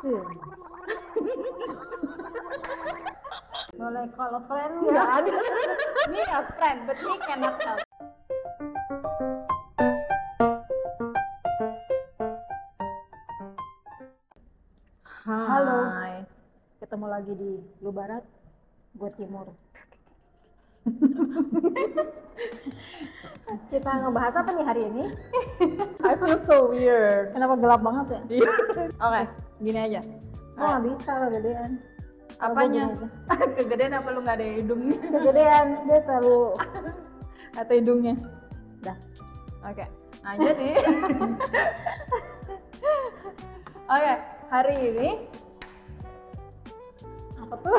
Sih. Boleh kalau friend Nggak ya. ada. Ini a friend, but he cannot help. Halo. Hai. Ketemu lagi di lu barat, gue timur. Kita ngebahas apa nih hari ini? I feel so weird. Kenapa gelap banget ya? Oke, gini aja. Gue nggak bisa kegedean. Kalau gua Apanya? gini aja. Kegedean apa lu nggak ada hidungnya? Kegedean, dia terlalu. Atau hidungnya? Dah. Oke. Nah jadi, oke, hari ini Apa tuh?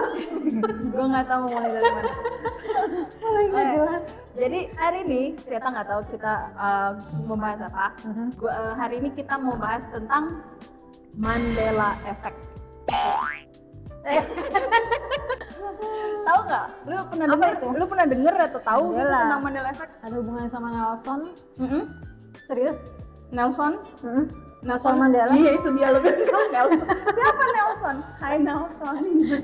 gue nggak tahu mau mulai dari mana. Nggak Oke. jelas. Jadi hari ini saya nggak tahu kita membahas apa. Hari ini kita mau bahas tentang Mandela Effect. Tahu nggak? Lu pernah Apa denger? itu? Lu pernah denger atau tahu gitu Mandela. tentang Mandela Effect? Ada hubungannya sama Nelson? Mm-mm. Serius? Nelson? Nelson Mandela? Iya itu dia lu bilang Nelson. Siapa Nelson? Hai Nelson.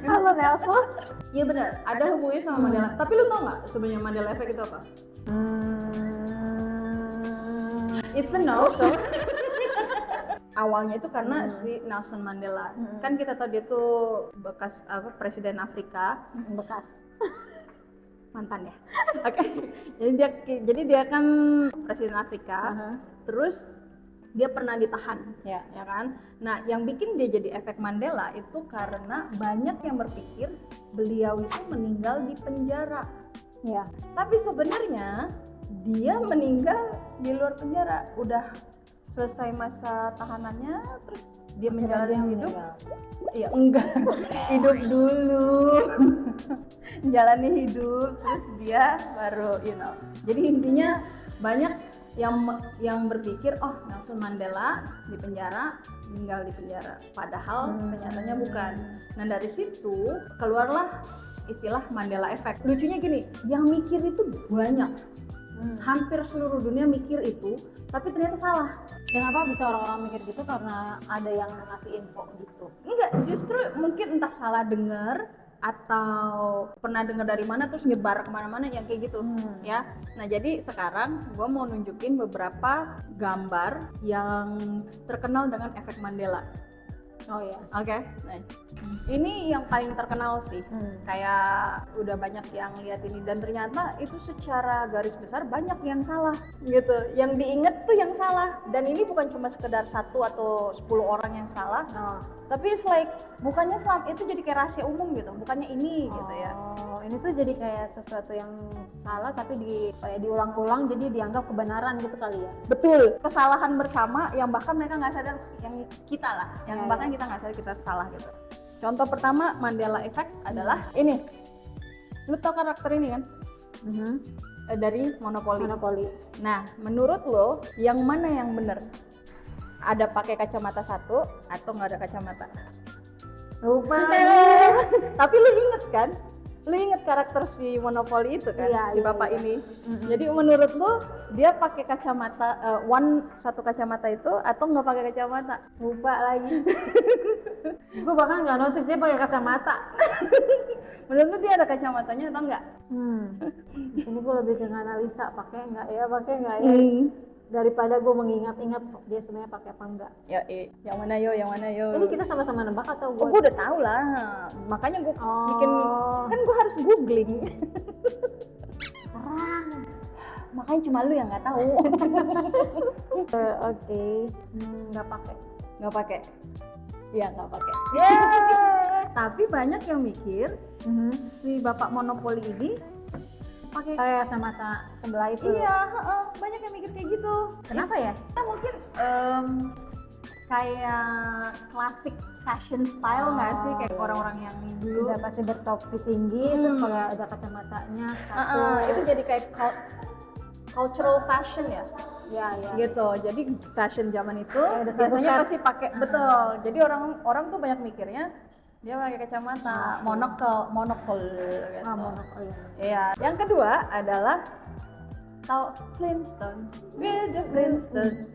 Halo Nelson. Iya benar, ada hubungannya sama Mandela. Tapi lu tau nggak sebenarnya Mandela Effect itu apa? It's a Nelson. Awalnya itu karena si Nelson Mandela. Kan kita tahu dia tuh bekas presiden Afrika, Bekas. mantan ya. Oke. Jadi dia kan presiden Afrika. Terus dia pernah ditahan, Ya. ya kan? Nah, yang bikin dia jadi efek Mandela itu karena banyak yang berpikir beliau itu meninggal di penjara. Ya. Tapi sebenarnya dia meninggal di luar penjara, udah selesai masa tahanannya, terus dia menjalani hidup. meninggal. Iya, enggak. Hidup dulu. Jalani hidup, terus dia baru, Jadi intinya banyak yang berpikir, oh Nelson Mandela di penjara, meninggal di penjara. Padahal kenyataannya bukan. Nah dari situ keluarlah istilah Mandela Effect. Lucunya gini, yang mikir itu banyak. Hampir seluruh dunia mikir itu, tapi ternyata salah. Kenapa bisa orang-orang mikir gitu? Karena ada yang ngasih info gitu. Enggak, justru mungkin entah salah dengar atau pernah dengar dari mana terus nyebar kemana-mana yang kayak gitu ya. Nah jadi sekarang gue mau nunjukin beberapa gambar yang terkenal dengan efek Mandela. Oh ya. Oke, nah ini yang paling terkenal sih. Kayak udah banyak yang lihat ini dan ternyata itu secara garis besar banyak yang salah gitu. Yang diinget tuh yang salah, dan ini bukan cuma sekedar 1 atau 10 orang yang salah. Tapi it's like bukannya itu jadi kayak rahasia umum gitu, bukannya ini gitu ya. Oh, ini tuh jadi kayak sesuatu yang salah tapi diulang-ulang jadi dianggap kebenaran gitu kali ya. Betul, kesalahan bersama yang bahkan mereka nggak sadar, yang kita lah, yang Ya, bahkan kita nggak sadar kita salah gitu. Contoh pertama Mandela Effect adalah ini. Lu tau karakter ini kan? Dari Monopoly. Monopoli. Nah, menurut lo yang mana yang bener? Ada pakai kacamata satu atau nggak ada kacamata? Lupa. Tapi lu inget kan? Lu inget karakter si Monopoly itu kan? Iya, Si iya, bapak iya. ini. Jadi menurut lu dia pakai kacamata satu kacamata itu atau nggak pakai kacamata? Lupa lagi. Gue bahkan nggak notice dia pakai kacamata. Menurut lu dia ada kacamatanya atau enggak? Di sini gue lebih ke analisa pakai nggak ya. Daripada gue mengingat-ingat dia sebenarnya pakai apa enggak. Ya, yang mana yo? Ini kita sama-sama nebak atau Oh, gue? gue udah tahu lah. Makanya gue bikin, kan gue harus googling. Makanya cuma lu yang nggak tahu. Oke. Nggak pakai. Nggak pakai. Iya, nggak pakai. Tapi banyak yang mikir si bapak Monopoly ini pakai. Kayak kacamata sebelah itu. Iya, banyak yang mikir kayak gitu. Kenapa ya? Karena mungkin kayak klasik fashion style nggak sih, kayak orang-orang yang dulu. Udah pasti bertopi tinggi, terus kalau ada kacamatanya satu. Itu jadi kayak cultural fashion ya. Ya. Gitu. Jadi fashion zaman itu Ya, udah biasanya satu set. pasti pakai, betul. Jadi orang tuh banyak mikirnya dia pakai kacamata, monokol gitu. Monopoli. Iya. Yang kedua adalah tahu Flintstone. We're the Flintstone.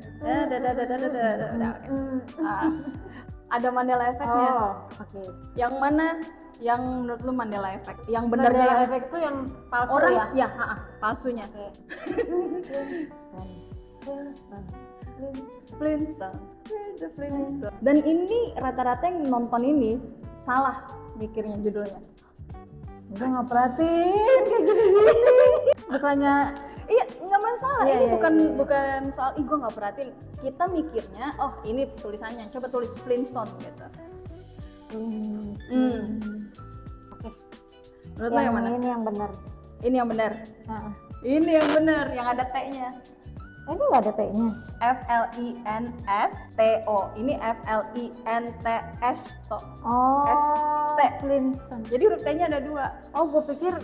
ada Mandela efeknya. Oh, oke. Yang mana yang menurut lu Mandela efek? Yang benernya Mandela yang efek tuh yang palsu orang ya? ya, palsunya. Oke. Flintstone. The Flintstone. Dan ini rata-rata yang nonton ini salah mikirnya judulnya. Gue nggak perhatiin kayak gini-gini. Bukannya Iya, nggak masalah. Iya, Ini iya, bukan iya. bukan soal gue nggak perhatiin. Kita mikirnya, oh ini tulisannya. Coba tulis Flintstone gitu. Oke. Menurut lo yang mana? Ini yang benar. Ini yang benar. Nah, Ini yang benar, yang ada T-nya. ini nggak ada T-nya. F-L-I-N-S-T-O. Ini F-L-I-N-T-S-T-O. Oh, S-T. Flintstone. Jadi huruf T-nya ada 2. Oh, gue pikir.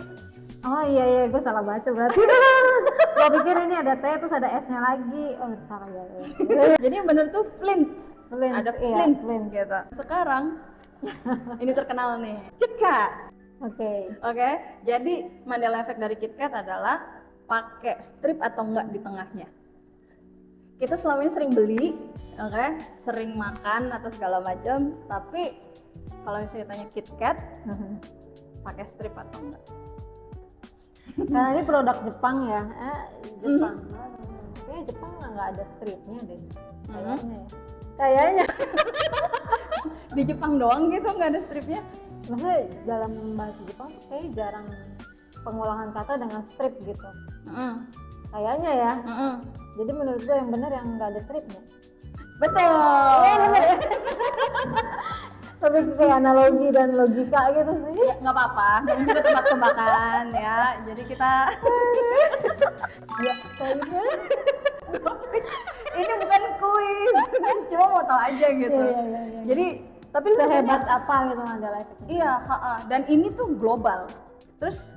Oh iya, gue salah baca berarti. Gue pikir ini ada T terus ada S-nya lagi. Oh, salah ya. Jadi yang benar tuh Flint. Flint, Ada iya, Flint, Flint. gitu. Sekarang ini terkenal nih. KitKat. Oke. Oke. Jadi Mandela efek dari KitKat adalah pakai strip atau enggak di tengahnya. Kita selama ini sering beli, oke, sering makan atau segala macam, tapi kalau misalnya tanya KitKat, pakai strip atau enggak? Karena ini produk Jepang ya. Jepang. Kayaknya Jepang nggak ada stripnya deh. Kayaknya ya. Kayaknya. Di Jepang doang gitu nggak ada stripnya? Maksudnya dalam bahasa Jepang tuh kayaknya jarang pengulangan kata dengan strip gitu. Kayaknya ya. Jadi menurut gue yang benar yang nggak ada stripnya. Betul. Tapi kayak analogi dan logika gitu sih. Ya, nggak apa-apa, dan juga tebak-tebakan ya. Jadi kita Ya, kayaknya. ini bukan kuis, cuma mau tahu aja gitu. Iya. Jadi tapi Sehebat apa gitu Mandela efeknya? iya, dan ini tuh global. Terus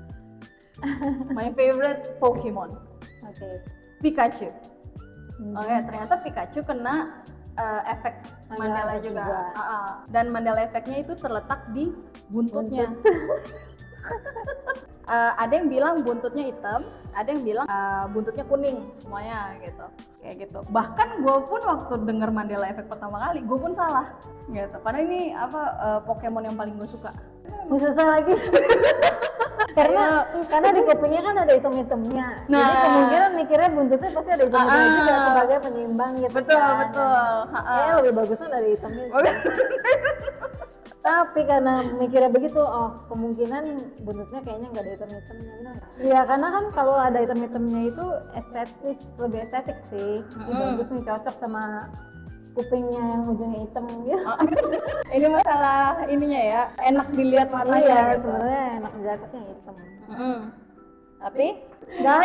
my favorite Pokemon, Oke. Pikachu. Oke, ternyata Pikachu kena efek Mandela Mandela juga. juga. Dan Mandela efeknya itu terletak di buntutnya. Ada yang bilang buntutnya hitam, ada yang bilang buntutnya kuning, semuanya gitu, kayak gitu. Bahkan gue pun waktu denger Mandela efek pertama kali, gue pun salah, gitu. Karena ini Pokemon yang paling gue suka. Nggak susah lagi. karena di kupingnya kan ada hitam-hitamnya. Nah. Jadi kemungkinan mikirnya buntutnya pasti ada hitam-hitamnya juga sebagai penyeimbang gitu. Betul, kan. betul. Kayaknya lebih bagusnya dari hitamnya. Tapi karena mikirnya begitu, oh kemungkinan buntutnya kayaknya nggak ada hitam-hitamnya, benar nggak? Iya, karena kan kalau ada hitam-hitamnya itu estetis, lebih estetik sih. Bagus nih, cocok sama kupingnya yang ujungnya hitam gitu. Ini masalah ininya ya, enak dilihat warnanya. Iya, gitu. sebenarnya enak di atasnya hitam. Tapi Nggak,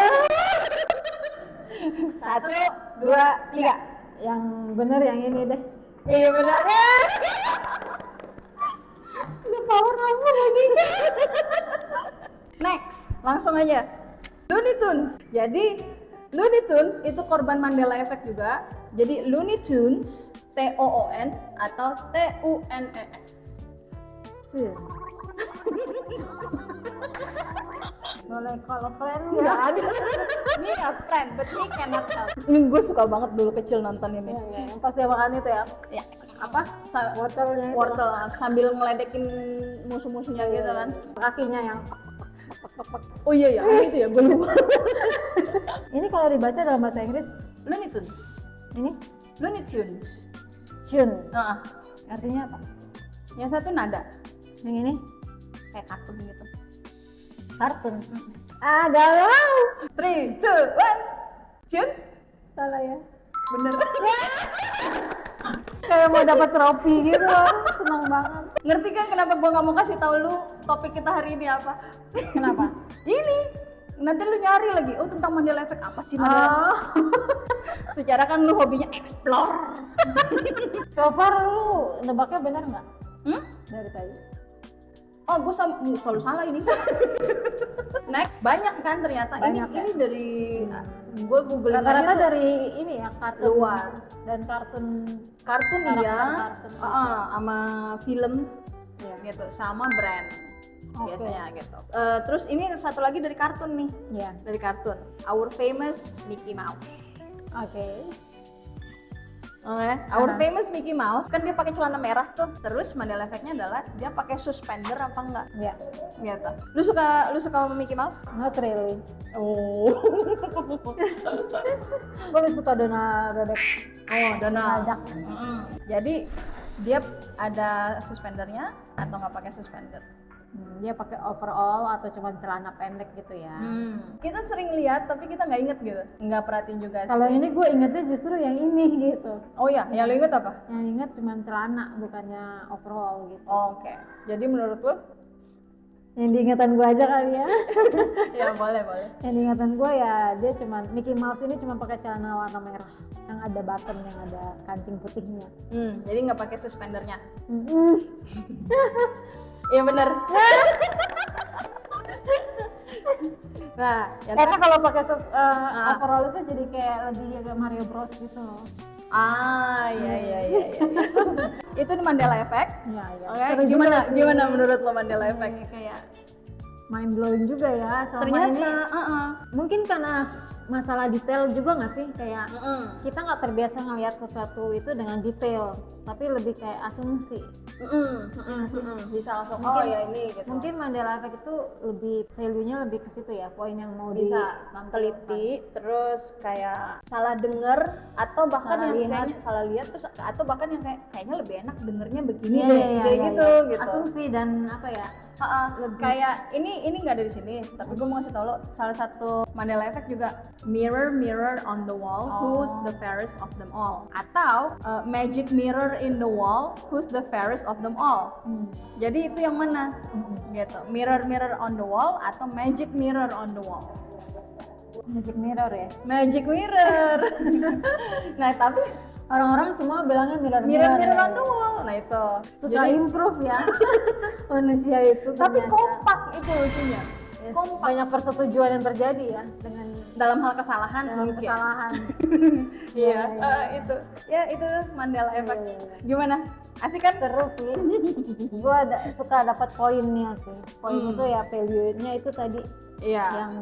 1, 2, 3. yang bener yang ini deh. Iya benar. Lupa warnanya lagi. Next, langsung aja. Looney Tunes. Jadi Looney Tunes itu korban Mandela efek juga. Jadi Looney Tunes, T-O-O-N atau T-U-N-E-S. Boleh kalau friend nggak ada. Ini ya friend, but he cannot help. Ini gue suka banget dulu kecil nonton ini. Iya, yang pas dia makan itu ya. Ya, apa? Wortelnya itu. Wortel sambil ngeledekin musuh-musuhnya gitu kan. Kakinya yang Oh iya ya, itu ya gue lupa. ini kalau dibaca dalam bahasa Inggris Looney Tunes. ini Looney Tunes. Chun. Artinya apa? Yang satu nada, Yang ini kayak kartun gitu. kartun. Ah, galau. 3, 2, 1. Tunes. Salah ya. Bener. Kayak mau dapat trofi gitu. Senang banget. Ngerti kan kenapa gue nggak mau kasih tahu lu topik kita hari ini apa? Kenapa? Ini nanti lu nyari lagi, oh tentang Mandela efek apa sih Mandela efek? Oh. Secara kan lu hobinya explore. So far lu nebaknya benar nggak? Dari tadi. Oh gue selalu salah ini. Next, banyak kan ternyata. Banyak ini dari gue googling Rata-rata aja tuh. dari ini ya kartun Luar. dan kartun Kartun karakter iya, kartun. sama film Ya. gitu, sama brand Oke. biasanya gitu. Terus ini satu lagi dari kartun nih, Ya. dari kartun Our Famous Mickey Mouse. Oke. Oke, our famous Mickey Mouse kan dia pakai celana merah tuh. Terus Mandela Effect-nya adalah dia pakai suspender apa enggak? Ya, Gitu. Lu suka Mickey Mouse? not really. Oh. Gue lebih suka Donald Bebek. Oh, Donald. Duck. Jadi dia ada suspendernya atau nggak pakai suspender? Dia pakai overall atau cuma celana pendek gitu ya. Kita sering lihat tapi kita nggak inget gitu, nggak perhatiin juga. Kalau ini gue ingetnya justru yang ini gitu. Oh ya, yang lu inget apa? Yang inget cuma celana bukannya overall gitu. Oke. Jadi menurut lu? Yang diingatan gue aja kali ya. Ya boleh. Yang diingatan gue ya dia cuma Mickey Mouse ini cuma pakai celana warna merah yang ada button, yang ada kancing putihnya. Jadi nggak pakai suspendernya? Iya bener. Nah, Karena kalau pakai overall itu jadi kayak lebih agak Mario Bros gitu loh. Iya. Itu Mandela Effect. Iya. Oke, Seru juga sih. gimana menurut lo Mandela Effect? Kayak mind blowing juga ya selama Ternyata, ini. Mungkin karena masalah detail juga nggak sih, kayak kita nggak terbiasa ngelihat sesuatu itu dengan detail, tapi lebih kayak asumsi. Bisa langsung Mungkin- ya ini gitu. Mungkin Mandela Effect itu lebih value-nya lebih ke situ ya, poin yang mau bisa teliti, terus kayak salah denger atau bahkan Salah yang lihat. kayaknya salah lihat, terus atau bahkan yang kayaknya lebih enak dengernya begini Iya, deh, iya, kayak iya, gitu iya. gitu. Asumsi dan apa ya? Lebih- Kayak ini nggak ada di sini, tapi gue mau kasih tau lo salah satu Mandela Effect juga mirror on the wall, who's the fairest of them all, atau magic mirror in the wall, who's the fairest of them all. Jadi itu yang mana? Gitu. Mirror on the wall atau magic mirror on the wall? Magic mirror ya. Magic mirror. Nah tapi Orang-orang semua bilangnya mirror mirror ya. on the wall. Nah itu Suka jadi, improve ya manusia itu. tapi ternyata. kompak itu lucunya. Yes, Kompak banyak persetujuan yang terjadi ya dengan dalam hal kesalahan dalam mungkin. kesalahan. Iya, Iya, itu Mandela Effect. Iya. Gimana? Asik kan? Seru sih. Gua suka dapat poinnya sih. Poin itu ya value-nya itu tadi Iya. yang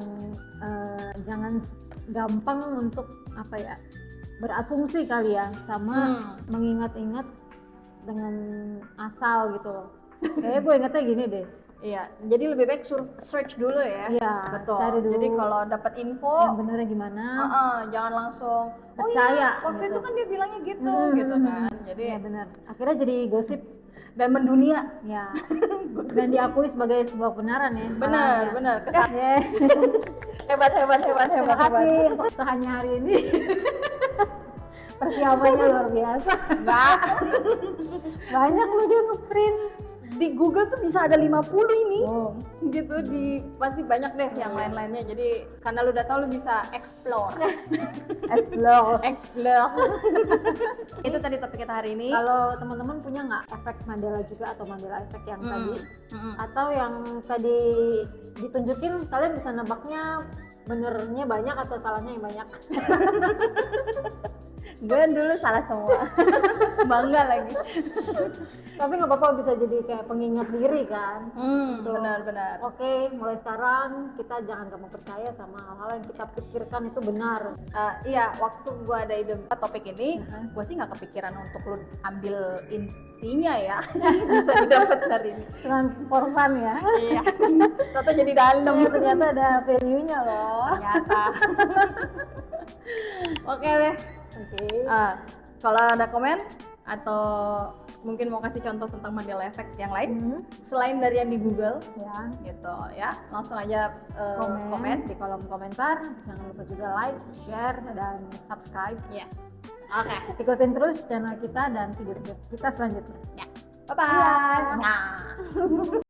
jangan gampang untuk apa ya, berasumsi kali ya, sama mengingat-ingat dengan asal gitu loh. Kayaknya gue ingetnya gini deh. Iya. Jadi lebih baik search dulu ya. Iya, Betul. cari dulu Jadi kalau dapat info, yang benernya gimana. jangan langsung Percaya, waktu gitu. itu kan dia bilangnya gitu, gitu kan. Jadi Iya benar. Akhirnya jadi gosip dan mendunia. ya. Dan diakui sebagai sebuah kebenaran ya. Benar. Ya. Hebat. Terima kasih untuk usahanya hari ini. Persiapannya luar biasa. Enggak. Banyak lu dia ngeprint. Di Google tuh bisa ada 50 ini. Oh. Gitu pasti banyak deh yang lain-lainnya. Jadi karena lu udah tahu lu bisa explore. Explore. Itu tadi topik kita hari ini. Kalau teman-teman punya nggak efek Mandela juga atau Mandela efek yang tadi, atau yang tadi ditunjukin, kalian bisa nebaknya benernya banyak atau salahnya yang banyak. Gue dulu salah semua. Bangga lagi. Tapi nggak apa-apa, bisa jadi kayak pengingat diri kan. Tuh. Benar. Oke, mulai sekarang kita jangan gampang percaya sama hal-hal yang kita pikirkan itu benar. Iya, waktu gue ada ide topik ini, gue sih nggak kepikiran untuk lu ambil intinya ya. Bisa didapat dari ini. Cuman for fun ya. Iya. Toto jadi dalam. Ternyata ada value-nya loh. Ternyata. Oke deh. Oke. Kalau ada komen atau mungkin mau kasih contoh tentang Mandela Effect yang lain selain dari yang di Google Ya. gitu ya, langsung aja Komen di kolom komentar. Jangan lupa juga like, share, dan subscribe. Yes. Oke. Ikutin terus channel kita dan video kita selanjutnya. Bye bye. Iya. Nah.